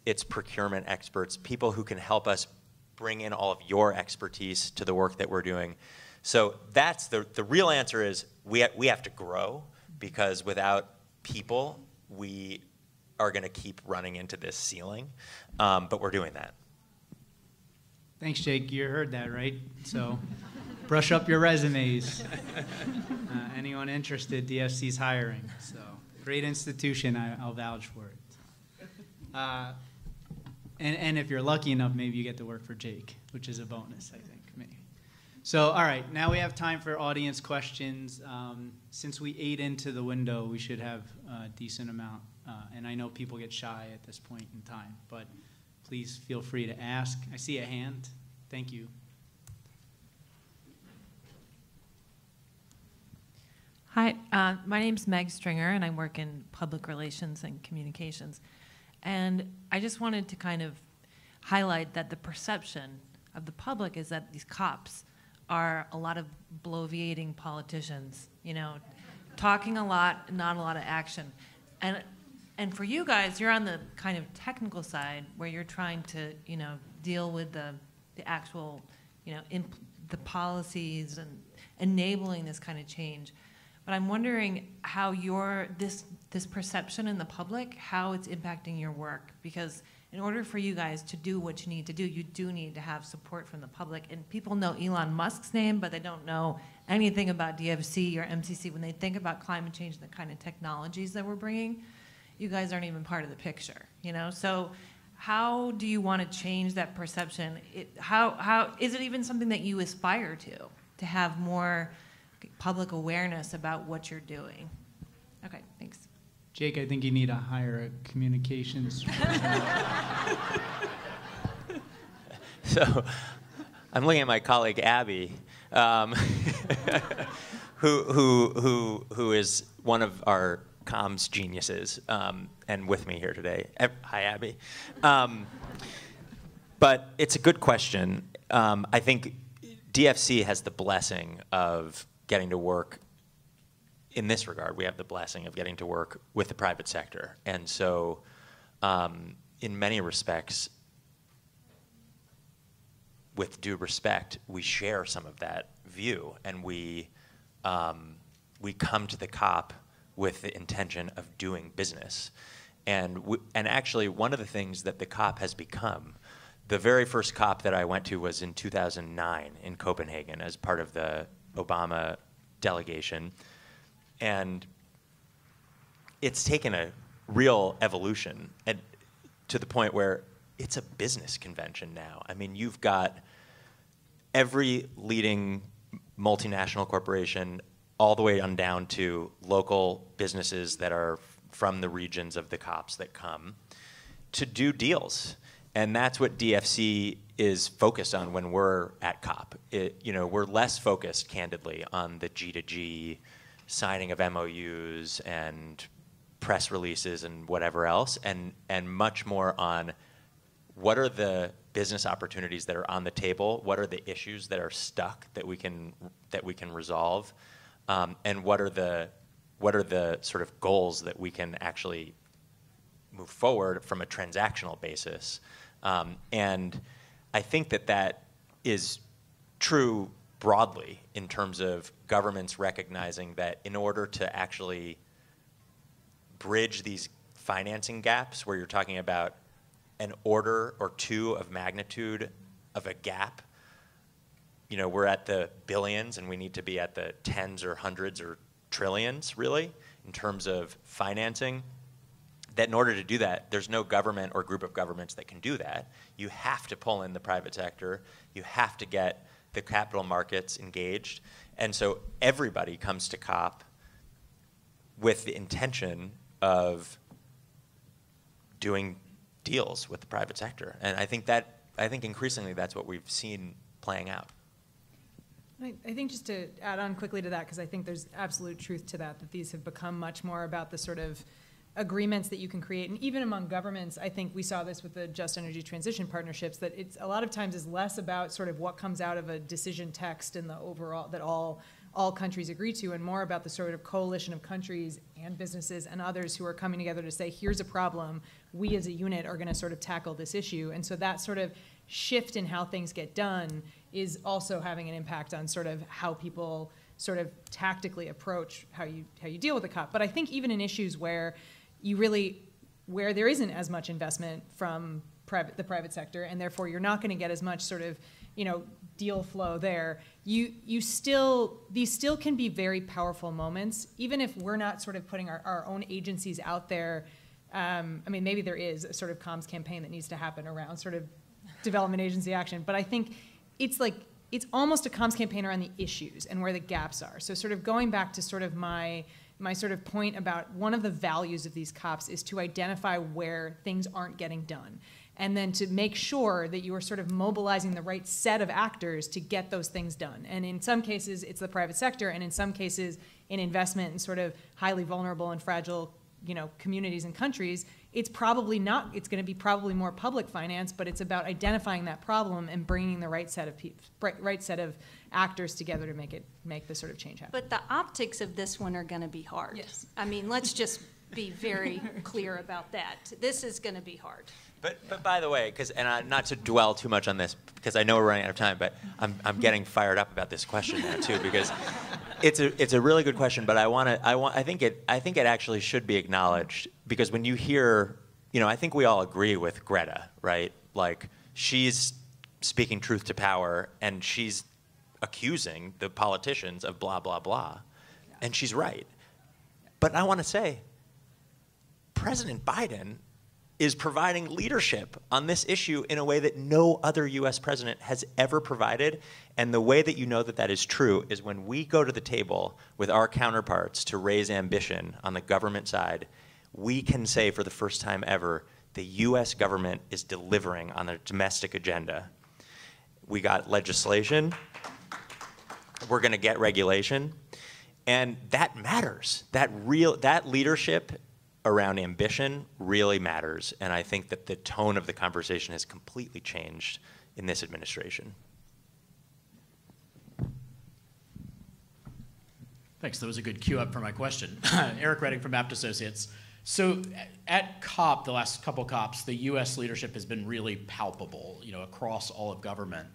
E: it's procurement experts, people who can help us bring in all of your expertise to the work that we're doing. So that's the real answer is we have to grow, because without people, we are going to keep running into this ceiling, but we're doing that.
B: Thanks, Jake. You heard that, right? So brush up your resumes. Anyone interested, DFC's hiring. So great institution, I'll vouch for it. And if you're lucky enough, maybe you get to work for Jake, which is a bonus, I think, maybe. So, all right, now we have time for audience questions. Since we ate into the window, we should have a decent amount. And I know people get shy at this point in time, but please feel free to ask. I see a hand. Thank you.
F: Hi, my name's Meg Stringer, and I work in public relations and communications. And I just wanted to kind of highlight that the perception of the public is that these cops are a lot of bloviating politicians, you know, talking a lot, not a lot of action. And for you guys, you're on the kind of technical side where you're trying to, you know, deal with the actual, you know, the policies and enabling this kind of change. But I'm wondering how this perception in the public, how it's impacting your work. Because in order for you guys to do what you need to do, you do need to have support from the public. And people know Elon Musk's name, but they don't know anything about DFC or MCC. When they think about climate change and the kind of technologies that we're bringing, you guys aren't even part of the picture, you know? So how do you want to change that perception? How is it even something that you aspire to have more public awareness about what you're doing? Okay, thanks.
B: Jake, I think you need to hire a communications.
E: So I'm looking at my colleague Abby, who is one of our comms geniuses, and with me here today. Hi, Abby. But it's a good question. I think DFC has the blessing of getting to work in this regard. We have the blessing of getting to work with the private sector. And so in many respects, with due respect, we share some of that view, and we come to the COP with the intention of doing business. And actually, one of the things that the COP has become, the very first COP that I went to was in 2009 in Copenhagen as part of the Obama delegation. And it's taken a real evolution to the point where it's a business convention now. I mean, you've got every leading multinational corporation, all the way on down to local businesses that are from the regions of the COPs that come, to do deals. And that's what DFC is focused on when we're at COP. We're less focused, candidly, on the G2G signing of MOUs and press releases and whatever else, and much more on what are the business opportunities that are on the table, what are the issues that are stuck that we can resolve, and what are the sort of goals that we can actually move forward from a transactional basis. And I think that is true broadly in terms of governments recognizing that in order to actually bridge these financing gaps where you're talking about an order or two of magnitude of a gap, we're at the billions and we need to be at the tens or hundreds or trillions, really, in terms of financing, that in order to do that, there's no government or group of governments that can do that. You have to pull in the private sector. You have to get the capital markets engaged. And so everybody comes to COP with the intention of doing deals with the private sector. And I think increasingly that's what we've seen playing out.
D: I think just to add on quickly to that, because I think there's absolute truth to that these have become much more about the sort of agreements that you can create. And even among governments, I think we saw this with the Just Energy Transition Partnerships, that it's a lot of times is less about sort of what comes out of a decision text and the overall, that all countries agree to, and more about the sort of coalition of countries and businesses and others who are coming together to say, here's a problem, we as a unit are going to sort of tackle this issue. And so that sort of shift in how things get done is also having an impact on sort of how people sort of tactically approach how you deal with the COP. But I think even in issues where where there isn't as much investment from the private sector, and therefore you're not going to get as much sort of deal flow there, these still can be very powerful moments, even if we're not sort of putting our own agencies out there. I mean, maybe there is a sort of comms campaign that needs to happen around sort of development agency action, but I think it's almost a comms campaign around the issues and where the gaps are. So sort of going back to sort of my sort of point about one of the values of these COPs is to identify where things aren't getting done, and then to make sure that you are sort of mobilizing the right set of actors to get those things done. And in some cases, it's the private sector, and in some cases, in investment in sort of highly vulnerable and fragile communities and countries, it's probably not, it's going to be probably more public finance, but it's about identifying that problem and bringing the right set of actors together to make this sort of change happen.
A: But the optics of this one are going to be hard.
D: Yes.
A: I mean, let's just be very clear about that. This is going to be hard.
E: But by the way, not to dwell too much on this, because I know we're running out of time, but I'm getting fired up about this question now too, because it's a really good question. But I think it actually should be acknowledged, because when you hear, I think we all agree with Greta, right? Like, she's speaking truth to power, and she's accusing the politicians of blah blah blah, and she's right. But I want to say, President Biden is providing leadership on this issue in a way that no other U.S. president has ever provided. And the way that you know that that is true is when we go to the table with our counterparts to raise ambition on the government side, we can say for the first time ever, the U.S. government is delivering on their domestic agenda. We got legislation. We're going to get regulation. And that matters. That leadership around ambition really matters, and I think that the tone of the conversation has completely changed in this administration.
G: Thanks, that was a good cue up for my question. Eric Redding from Abt Associates. So at COP, the last couple COPs, the US leadership has been really palpable, across all of government.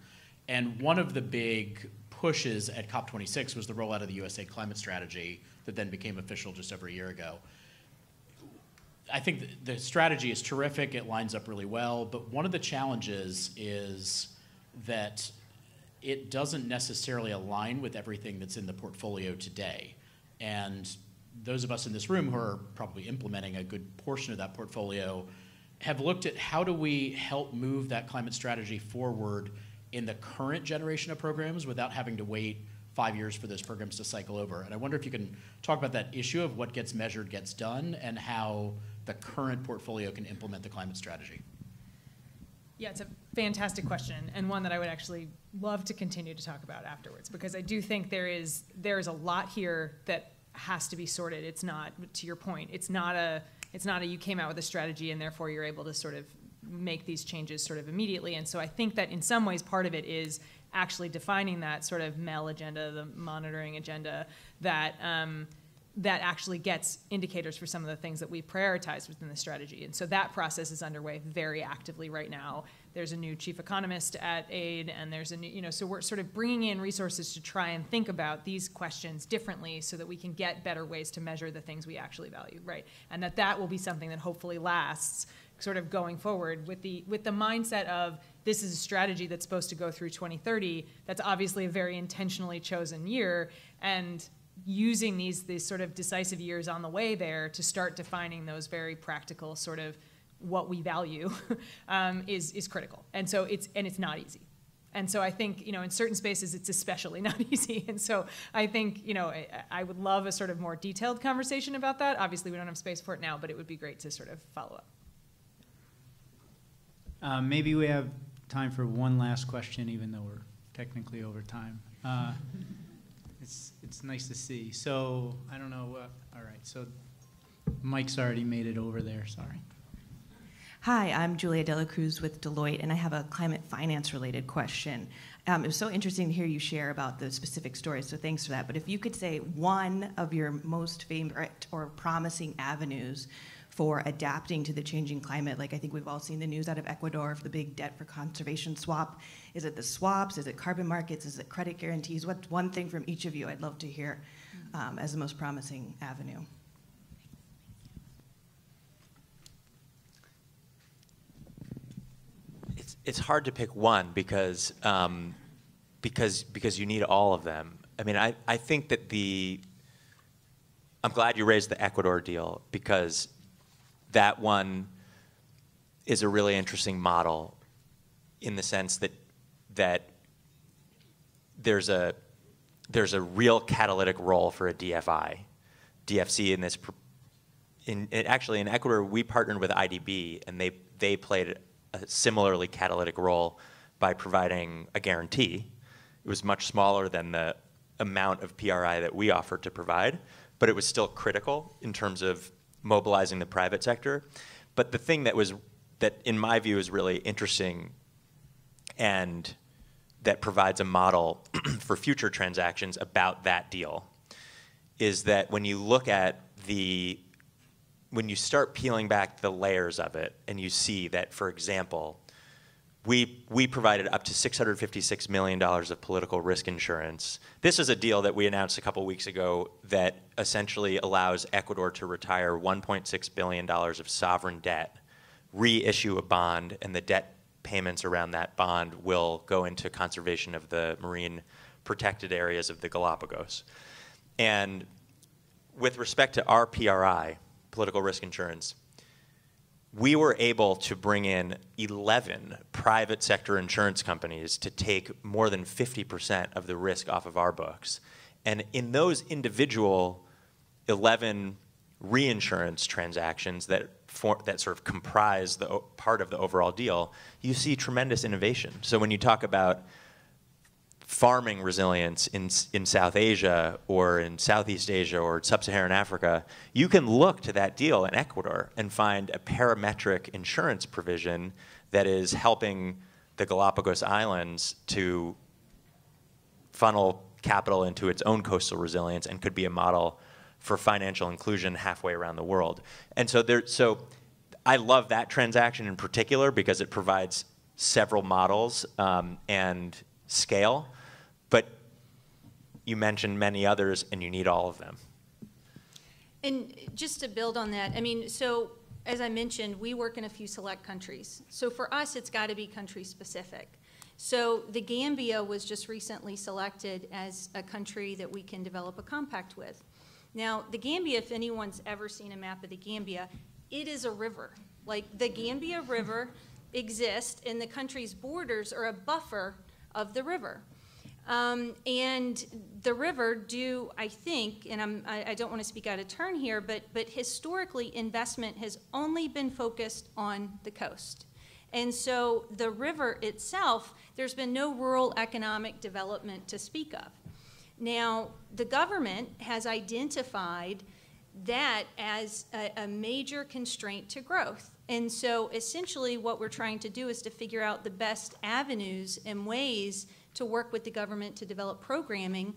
G: And one of the big pushes at COP26 was the rollout of the USA climate strategy that then became official just over a year ago. I think the strategy is terrific. It lines up really well. But one of the challenges is that it doesn't necessarily align with everything that's in the portfolio today. And those of us in this room who are probably implementing a good portion of that portfolio have looked at how do we help move that climate strategy forward in the current generation of programs without having to wait 5 years for those programs to cycle over. And I wonder if you can talk about that issue of what gets measured gets done and how the current portfolio can implement the climate strategy.
D: Yeah, it's a fantastic question, and one that I would actually love to continue to talk about afterwards, because I do think there is a lot here that has to be sorted. It's not, to your point, it's not a you came out with a strategy and therefore you're able to sort of make these changes sort of immediately. And so I think that in some ways part of it is actually defining that sort of MEL agenda, the monitoring agenda, that actually gets indicators for some of the things that we prioritize within the strategy. And so that process is underway very actively right now. There's a new chief economist at AID, and there's a new, so we're sort of bringing in resources to try and think about these questions differently so that we can get better ways to measure the things we actually value, right? And that will be something that hopefully lasts sort of going forward with the mindset of this is a strategy that's supposed to go through 2030. That's obviously a very intentionally chosen year, and using these sort of decisive years on the way there to start defining those very practical sort of what we value is critical. And so it's not easy. And so I think, in certain spaces it's especially not easy. And so I think, I would love a sort of more detailed conversation about that. Obviously we don't have space for it now, but it would be great to sort of follow up.
B: Maybe we have time for one last question, even though we're technically over time. It's nice to see. So I don't know. All right. So Mike's already made it over there. Sorry.
H: Hi, I'm Julia Dela Cruz with Deloitte, and I have a climate finance related question. It was so interesting to hear you share about the specific stories, so thanks for that. But if you could say one of your most favorite or promising avenues for adapting to the changing climate, like I think we've all seen the news out of Ecuador for the big debt for conservation swap. Is it the swaps? Is it carbon markets? Is it credit guarantees? What's one thing from each of you I'd love to hear as the most promising avenue?
E: It's hard to pick one because you need all of them. I mean, I think that I'm glad you raised the Ecuador deal, because that one is a really interesting model in the sense that there's a real catalytic role for a DFC in this. Actually, in Ecuador, we partnered with IDB, and they played a similarly catalytic role by providing a guarantee. It was much smaller than the amount of PRI that we offered to provide, but it was still critical in terms of mobilizing the private sector. But the thing that in my view is really interesting and that provides a model for future transactions about that deal is that when you look at when you start peeling back the layers of it and you see that, for example, we provided up to $656 million of political risk insurance. This is a deal that we announced a couple weeks ago that essentially allows Ecuador to retire $1.6 billion of sovereign debt, reissue a bond, and the debt payments around that bond will go into conservation of the marine protected areas of the Galapagos. And with respect to our PRI, political risk insurance, we were able to bring in 11 private sector insurance companies to take more than 50% of the risk off of our books. And in those individual 11 reinsurance transactions that sort of comprise the part of the overall deal, you see tremendous innovation. So when you talk about farming resilience in South Asia or in Southeast Asia or Sub-Saharan Africa, you can look to that deal in Ecuador and find a parametric insurance provision that is helping the Galapagos Islands to funnel capital into its own coastal resilience and could be a model for financial inclusion halfway around the world. And so I love that transaction in particular because it provides several models and scale. But you mentioned many others, and you need all of them.
A: And just to build on that, I mean, so as I mentioned, we work in a few select countries. So for us, it's got to be country specific. So the Gambia was just recently selected as a country that we can develop a compact with. Now, the Gambia, if anyone's ever seen a map of the Gambia, it is a river. Like the Gambia River exists, and the country's borders are a buffer of the river. And the river I think, and I don't want to speak out of turn here, but historically investment has only been focused on the coast. And so the river itself, there's been no rural economic development to speak of. Now, the government has identified that as a major constraint to growth. And so essentially what we're trying to do is to figure out the best avenues and ways to work with the government to develop programming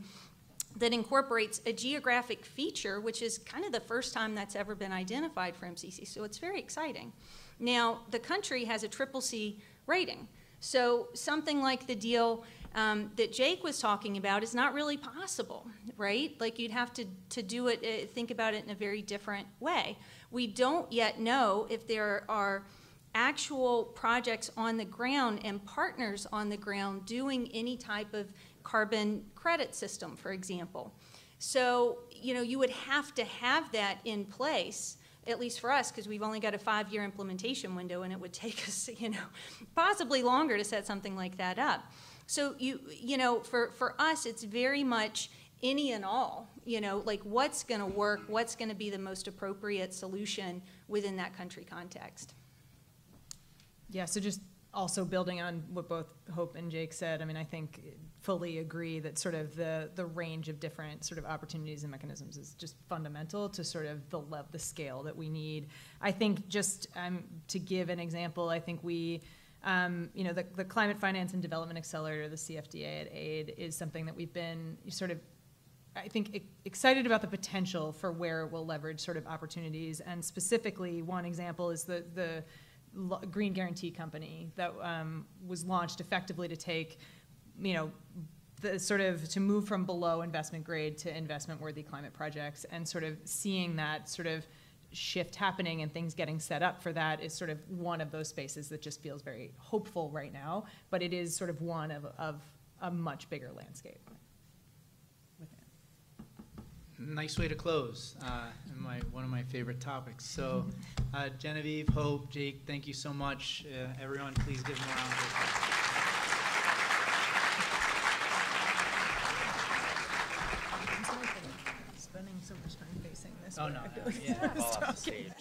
A: that incorporates a geographic feature, which is kind of the first time that's ever been identified for MCC. So it's very exciting. Now, the country has a CCC rating. So something like the deal that Jake was talking about is not really possible, right? Like you'd have to do it, think about it in a very different way. We don't yet know if there are actual projects on the ground and partners on the ground doing any type of carbon credit system, for example. So, you know, you would have to have that in place, at least for us, because we've only got a 5-year implementation window, and it would take us, you know, possibly longer to set something like that up. So, you know, for us, it's very much any and all, you know, like what's going to work, what's going to be the most appropriate solution within that country context.
D: Yeah, so just also building on what both Hope and Jake said, I mean, I think fully agree that sort of the range of different sort of opportunities and mechanisms is just fundamental to sort of the scale that we need. I think just to give an example, I think we, you know, the Climate Finance and Development Accelerator, the CFDA at AID, is something that we've been sort of, I think, excited about the potential for where it will leverage sort of opportunities. And specifically, one example is the Green Guarantee Company that was launched effectively to take, you know, the sort of to move from below investment grade to investment worthy climate projects, and sort of seeing that sort of shift happening and things getting set up for that is sort of one of those spaces that just feels very hopeful right now, but it is sort of one of a much bigger landscape.
B: Nice way to close, one of my favorite topics. So Genevieve, Hope, Jake, thank you so much. Everyone, please give them a round of applause.
D: Spending so much time facing this.
B: Oh, no, yeah.
E: Fall off the stage.